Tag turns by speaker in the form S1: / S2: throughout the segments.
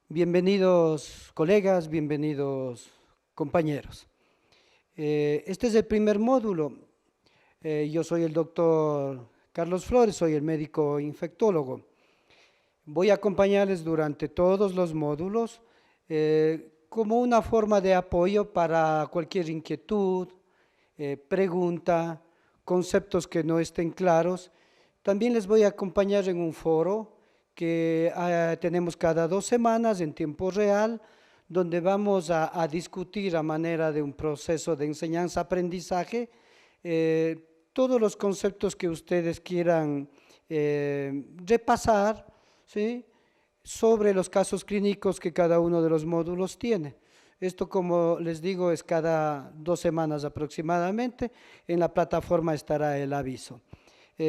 S1: Bienvenidos colegas, bienvenidos compañeros. Este es el primer módulo. Yo soy el doctor Carlos Flores, soy el médico infectólogo. Voy a acompañarles durante todos los módulos como una forma de apoyo para cualquier inquietud, pregunta, conceptos que no estén claros. También les voy a acompañar en un foro que tenemos cada 2 semanas en tiempo real, donde vamos a discutir a manera de un proceso de enseñanza-aprendizaje todos los conceptos que ustedes quieran repasar, ¿sí?, sobre los casos clínicos que cada uno de los módulos tiene. Esto, como les digo, es cada 2 semanas aproximadamente. En la plataforma estará el aviso.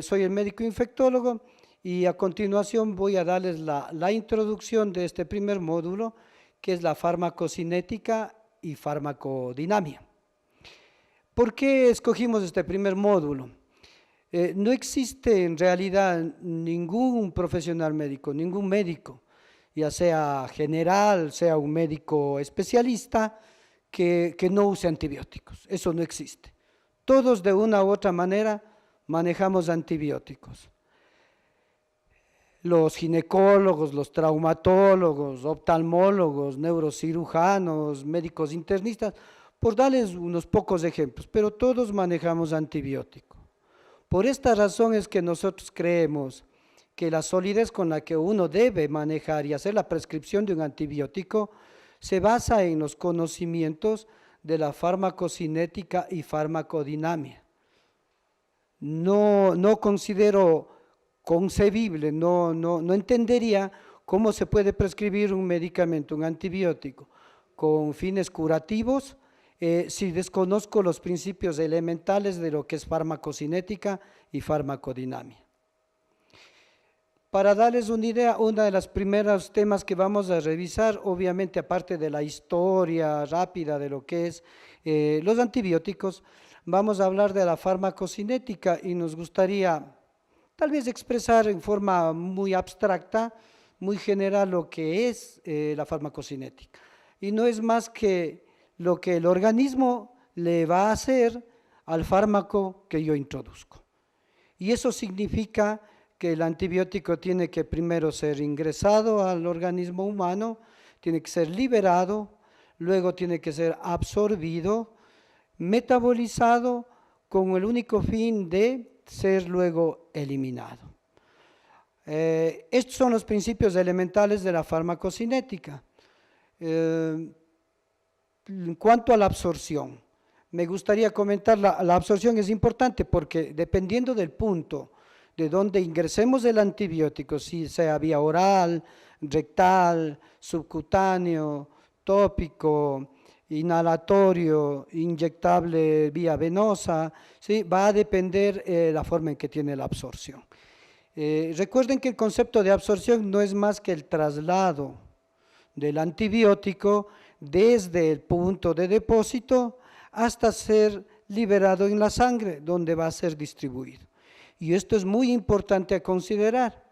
S1: Soy el médico infectólogo y a continuación voy a darles la introducción de este primer módulo, que es la farmacocinética y farmacodinamia. ¿Por qué escogimos este primer módulo? No existe en realidad ningún profesional médico, ningún médico, ya sea general, sea un médico especialista, que no use antibióticos. Eso no existe. Todos de una u otra manera manejamos antibióticos. Los ginecólogos, los traumatólogos, oftalmólogos, neurocirujanos, médicos internistas, por darles unos pocos ejemplos, pero todos manejamos antibióticos. Por esta razón es que nosotros creemos que la solidez con la que uno debe manejar y hacer la prescripción de un antibiótico se basa en los conocimientos de la farmacocinética y farmacodinamia. No considero concebible, no entendería cómo se puede prescribir un medicamento, un antibiótico, con fines curativos, si desconozco los principios elementales de lo que es farmacocinética y farmacodinamia. Para darles una idea, uno de los primeros temas que vamos a revisar, obviamente aparte de la historia rápida de lo que es los antibióticos, vamos a hablar de la farmacocinética y nos gustaría tal vez expresar en forma muy abstracta, muy general lo que es la farmacocinética. Y no es más que lo que el organismo le va a hacer al fármaco que yo introduzco. Y eso significa que el antibiótico tiene que primero ser ingresado al organismo humano, tiene que ser liberado, luego tiene que ser absorbido, metabolizado con el único fin de ser luego eliminado. Estos son los principios elementales de la farmacocinética. En cuanto a la absorción, me gustaría comentar, la absorción es importante porque dependiendo del punto de donde ingresemos el antibiótico, si sea vía oral, rectal, subcutáneo, tópico, inhalatorio, inyectable vía venosa, ¿sí?, va a depender la forma en que tiene la absorción. Recuerden que el concepto de absorción no es más que el traslado del antibiótico desde el punto de depósito hasta ser liberado en la sangre, donde va a ser distribuido. Y esto es muy importante a considerar.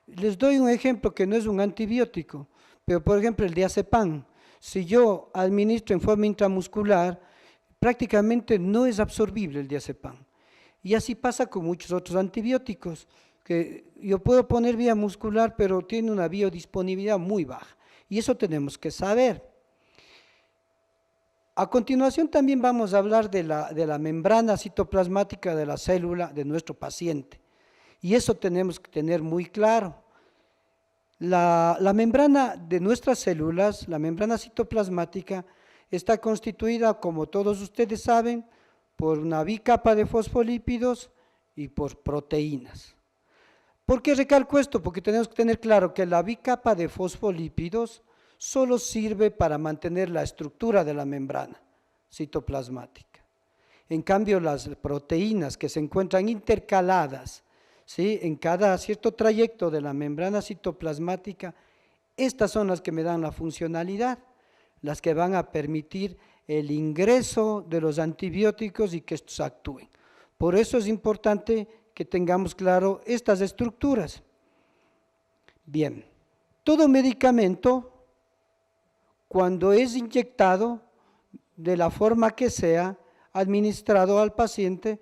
S1: Les doy un ejemplo que no es un antibiótico, pero por ejemplo el diazepam. Si yo administro en forma intramuscular, prácticamente no es absorbible el diazepam. Y así pasa con muchos otros antibióticos, que yo puedo poner vía muscular, pero tiene una biodisponibilidad muy baja. Y eso tenemos que saber. A continuación también vamos a hablar de la membrana citoplasmática de la célula de nuestro paciente. Y eso tenemos que tener muy claro. La membrana de nuestras células, la membrana citoplasmática, está constituida, como todos ustedes saben, por una bicapa de fosfolípidos y por proteínas. ¿Por qué recalco esto? Porque tenemos que tener claro que la bicapa de fosfolípidos solo sirve para mantener la estructura de la membrana citoplasmática. En cambio, las proteínas que se encuentran intercaladas, ¿sí?, en cada cierto trayecto de la membrana citoplasmática, estas son las que me dan la funcionalidad, las que van a permitir el ingreso de los antibióticos y que estos actúen. Por eso es importante que tengamos claro estas estructuras. Bien, todo medicamento cuando es inyectado, de la forma que sea, administrado al paciente,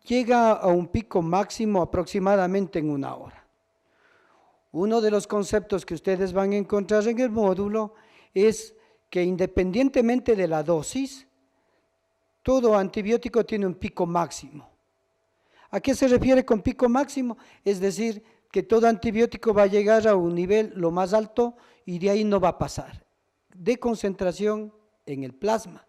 S1: llega a un pico máximo aproximadamente en 1 hora. Uno de los conceptos que ustedes van a encontrar en el módulo es que independientemente de la dosis, todo antibiótico tiene un pico máximo. ¿A qué se refiere con pico máximo? Es decir, que todo antibiótico va a llegar a un nivel lo más alto y de ahí no va a pasar, de concentración en el plasma.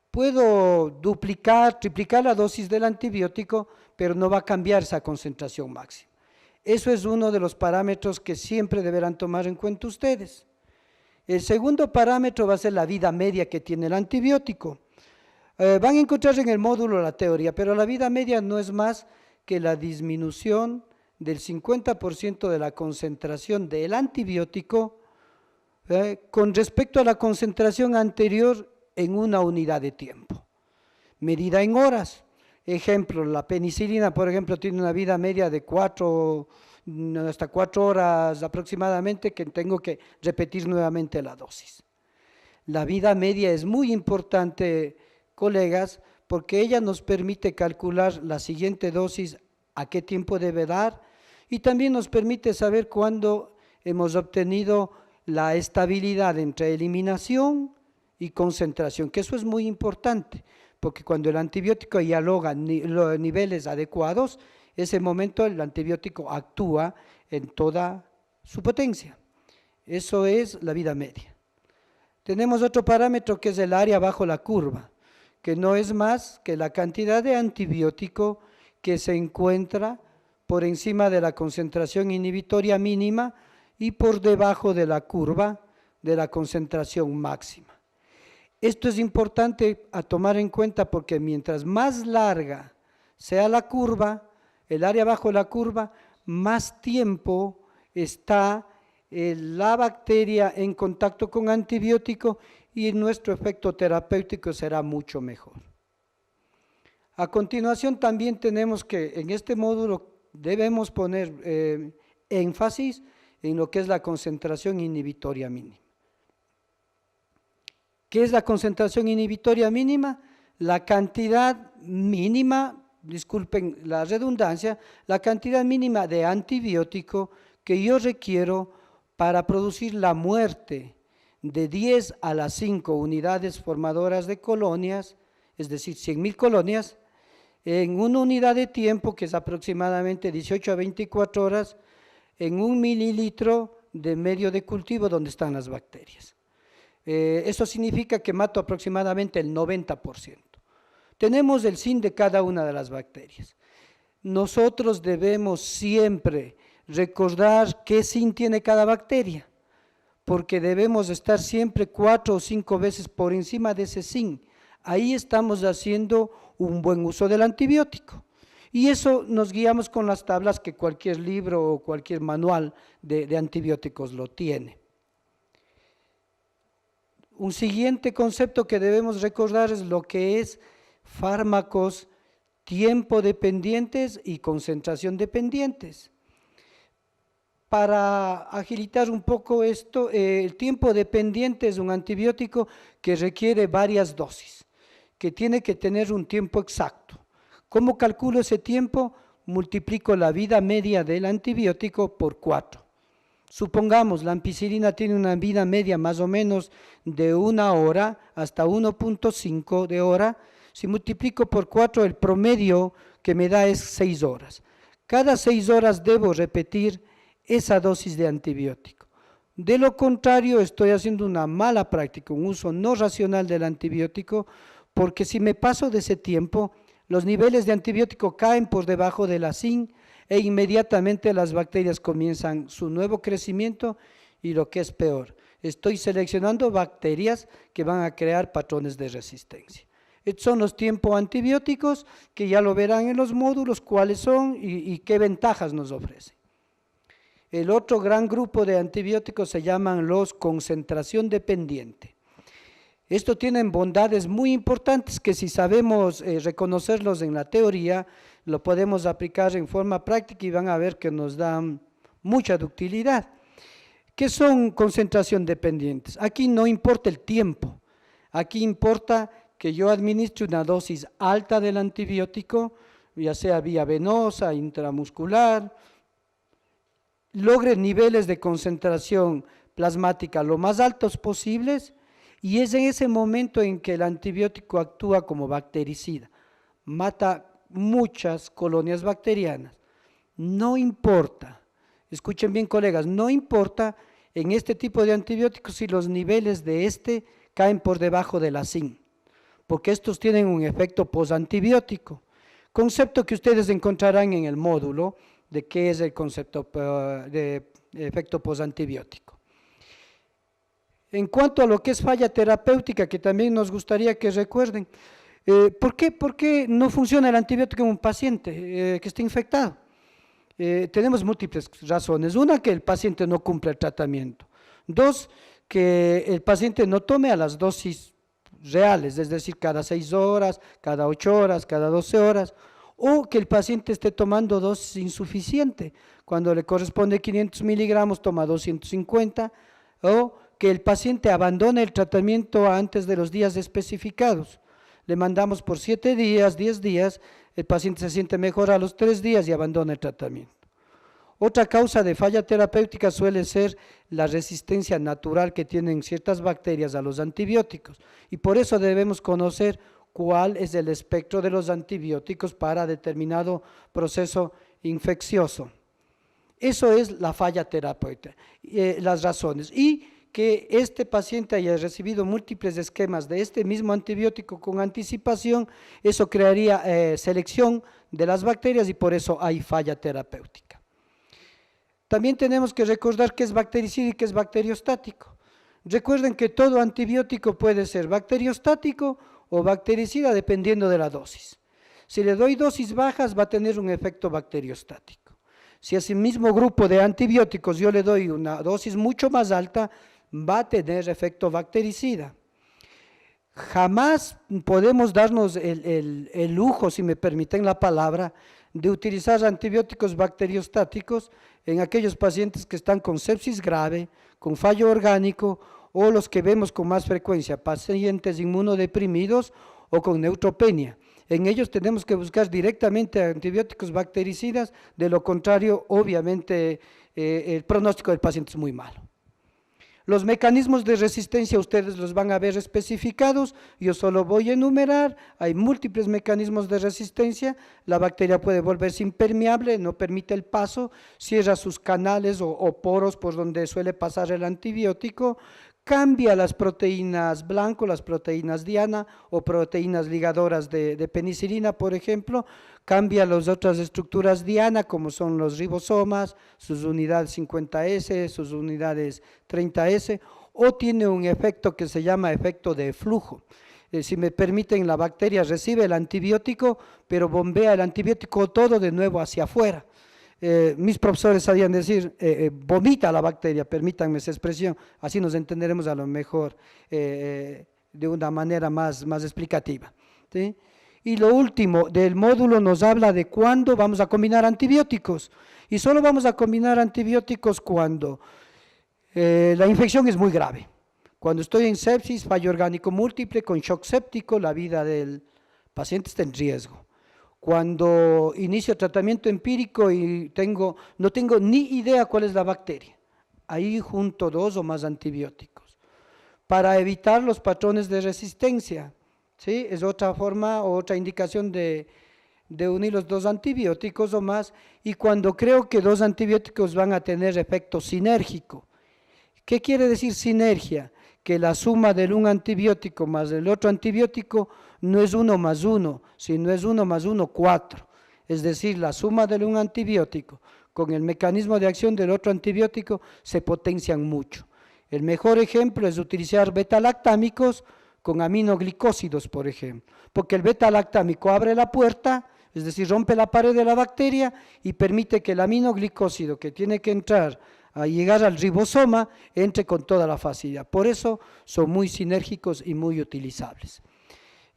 S1: Puedo duplicar, triplicar la dosis del antibiótico, pero no va a cambiar esa concentración máxima. Eso es uno de los parámetros que siempre deberán tomar en cuenta ustedes. El segundo parámetro va a ser la vida media que tiene el antibiótico. Van a encontrar en el módulo la teoría, pero la vida media no es más que la disminución del 50% de la concentración del antibiótico con respecto a la concentración anterior en una unidad de tiempo, medida en horas. Ejemplo, la penicilina, por ejemplo, tiene una vida media de 4 hasta 4 horas aproximadamente, que tengo que repetir nuevamente la dosis. La vida media es muy importante, colegas, porque ella nos permite calcular la siguiente dosis, a qué tiempo debe dar, y también nos permite saber cuándo hemos obtenido la estabilidad entre eliminación y concentración, que eso es muy importante, porque cuando el antibiótico ya logra los niveles adecuados, ese momento el antibiótico actúa en toda su potencia. Eso es la vida media. Tenemos otro parámetro que es el área bajo la curva, que no es más que la cantidad de antibiótico que se encuentra por encima de la concentración inhibitoria mínima y por debajo de la curva de la concentración máxima. Esto es importante a tomar en cuenta porque mientras más larga sea la curva, el área bajo la curva, más tiempo está la bacteria en contacto con antibiótico y nuestro efecto terapéutico será mucho mejor. A continuación también tenemos que en este módulo debemos poner énfasis en lo que es la concentración inhibitoria mínima. ¿Qué es la concentración inhibitoria mínima? La cantidad mínima, disculpen la redundancia, la cantidad mínima de antibiótico que yo requiero para producir la muerte de 10 a las 5 unidades formadoras de colonias, es decir, 100.000 colonias, en una unidad de tiempo que es aproximadamente 18 a 24 horas, en 1 mililitro de medio de cultivo donde están las bacterias. Eso significa que mato aproximadamente el 90%. Tenemos el SIN de cada una de las bacterias. Nosotros debemos siempre recordar qué SIN tiene cada bacteria, porque debemos estar siempre 4 o 5 veces por encima de ese SIN. Ahí estamos haciendo un buen uso del antibiótico. Y eso nos guiamos con las tablas que cualquier libro o cualquier manual de antibióticos lo tiene. Un siguiente concepto que debemos recordar es lo que es fármacos tiempo dependientes y concentración dependientes. Para agilitar un poco esto, el tiempo dependiente es un antibiótico que requiere varias dosis, que tiene que tener un tiempo exacto. ¿Cómo calculo ese tiempo? Multiplico la vida media del antibiótico por 4. Supongamos, la ampicilina tiene una vida media más o menos de 1 hora hasta 1.5 de hora. Si multiplico por 4, el promedio que me da es 6 horas. Cada 6 horas debo repetir esa dosis de antibiótico. De lo contrario, estoy haciendo una mala práctica, un uso no racional del antibiótico, porque si me paso de ese tiempo, los niveles de antibiótico caen por debajo de la SIN e inmediatamente las bacterias comienzan su nuevo crecimiento y lo que es peor, estoy seleccionando bacterias que van a crear patrones de resistencia. Estos son los tiempos antibióticos que ya lo verán en los módulos, cuáles son y qué ventajas nos ofrecen. El otro gran grupo de antibióticos se llaman los concentración dependiente. Estos tienen bondades muy importantes que si sabemos reconocerlos en la teoría, lo podemos aplicar en forma práctica y van a ver que nos dan mucha utilidad. ¿Qué son concentración dependientes? Aquí no importa el tiempo, aquí importa que yo administre una dosis alta del antibiótico, ya sea vía venosa, intramuscular, logre niveles de concentración plasmática lo más altos posibles, y es en ese momento en que el antibiótico actúa como bactericida, mata muchas colonias bacterianas. No importa, escuchen bien colegas, no importa en este tipo de antibióticos si los niveles de este caen por debajo de la zinc, porque estos tienen un efecto posantibiótico, concepto que ustedes encontrarán en el módulo de qué es el concepto de efecto posantibiótico. En cuanto a lo que es falla terapéutica, que también nos gustaría que recuerden, ¿por qué no funciona el antibiótico en un paciente que está infectado? Tenemos múltiples razones. Una, que el paciente no cumple el tratamiento. Dos, que el paciente no tome a las dosis reales, es decir, cada 6 horas, cada 8 horas, cada 12 horas, o que el paciente esté tomando dosis insuficiente, cuando le corresponde 500 miligramos toma 250, o que el paciente abandone el tratamiento antes de los días especificados. Le mandamos por 7 días, 10 días, el paciente se siente mejor a los 3 días y abandona el tratamiento. Otra causa de falla terapéutica suele ser la resistencia natural que tienen ciertas bacterias a los antibióticos, y por eso debemos conocer cuál es el espectro de los antibióticos para determinado proceso infeccioso. Eso es la falla terapéutica, las razones. Y que este paciente haya recibido múltiples esquemas de este mismo antibiótico con anticipación, eso crearía selección de las bacterias y por eso hay falla terapéutica. También tenemos que recordar qué es bactericida y qué es bacteriostático. Recuerden que todo antibiótico puede ser bacteriostático o bactericida dependiendo de la dosis. Si le doy dosis bajas va a tener un efecto bacteriostático. Si a ese mismo grupo de antibióticos yo le doy una dosis mucho más alta, va a tener efecto bactericida. Jamás podemos darnos el lujo, si me permiten la palabra, de utilizar antibióticos bacteriostáticos en aquellos pacientes que están con sepsis grave, con fallo orgánico, o los que vemos con más frecuencia, pacientes inmunodeprimidos o con neutropenia. En ellos tenemos que buscar directamente antibióticos bactericidas, de lo contrario, obviamente, el pronóstico del paciente es muy malo. Los mecanismos de resistencia ustedes los van a ver especificados, yo solo voy a enumerar, hay múltiples mecanismos de resistencia, la bacteria puede volverse impermeable, no permite el paso, cierra sus canales o poros por donde suele pasar el antibiótico, cambia las proteínas blanco, las proteínas diana o proteínas ligadoras de penicilina, por ejemplo, cambia las otras estructuras diana como son los ribosomas, sus unidades 50S, sus unidades 30S, o tiene un efecto que se llama efecto de flujo. Si me permiten, la bacteria recibe el antibiótico, pero bombea el antibiótico todo de nuevo hacia afuera. Mis profesores sabían decir, vomita la bacteria, permítanme esa expresión, así nos entenderemos a lo mejor de una manera más explicativa, ¿sí? Y lo último del módulo nos habla de cuándo vamos a combinar antibióticos, y solo vamos a combinar antibióticos cuando la infección es muy grave, cuando estoy en sepsis, fallo orgánico múltiple, con shock séptico, la vida del paciente está en riesgo. Cuando inicio tratamiento empírico y no tengo ni idea cuál es la bacteria, ahí junto 2 o más antibióticos. Para evitar los patrones de resistencia, ¿sí? Es otra forma, otra indicación de unir los 2 antibióticos o más, y cuando creo que 2 antibióticos van a tener efecto sinérgico. ¿Qué quiere decir sinergia? Que la suma del un antibiótico más el otro antibiótico no es 1 más 1, sino es 1 más 1, 4. Es decir, la suma del un antibiótico con el mecanismo de acción del otro antibiótico se potencian mucho. El mejor ejemplo es utilizar beta-lactámicos con aminoglicósidos, por ejemplo, porque el beta-lactámico abre la puerta, es decir, rompe la pared de la bacteria y permite que el aminoglicósido que tiene que entrar a llegar al ribosoma, entre con toda la facilidad. Por eso son muy sinérgicos y muy utilizables.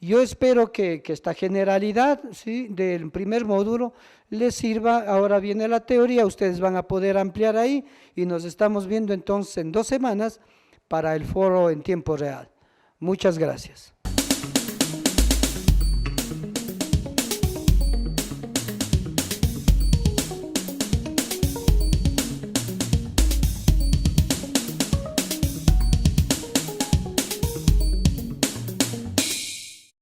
S1: Yo espero que esta generalidad, ¿sí?, del primer módulo les sirva. Ahora viene la teoría, ustedes van a poder ampliar ahí y nos estamos viendo entonces en 2 semanas para el foro en tiempo real. Muchas gracias.